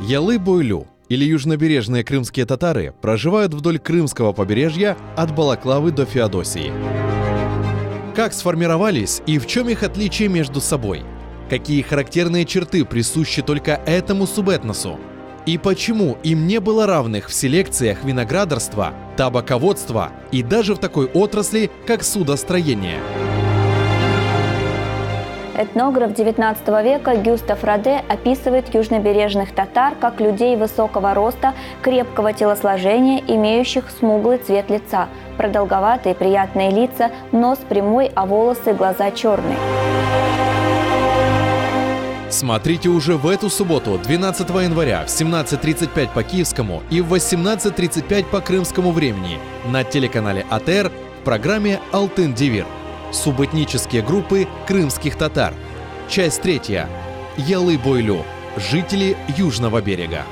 Ялы-Бойлю, или южнобережные крымские татары, проживают вдоль крымского побережья от Балаклавы до Феодосии. Как сформировались и в чем их отличие между собой? Какие характерные черты присущи только этому субэтносу? И почему им не было равных в селекциях виноградарства, табаководства и даже в такой отрасли, как судостроение? Этнограф XIX века Гюстав Роде описывает южнобережных татар как людей высокого роста, крепкого телосложения, имеющих смуглый цвет лица, продолговатые приятные лица, нос прямой, а волосы, глаза черные. Смотрите уже в эту субботу, 12 января в 17:35 по киевскому и в 18:35 по крымскому времени на телеканале АТР в программе «Алтын Девир». Субэтнические группы крымских татар. Часть 3. Ялы-Бойлю. Жители Южного берега.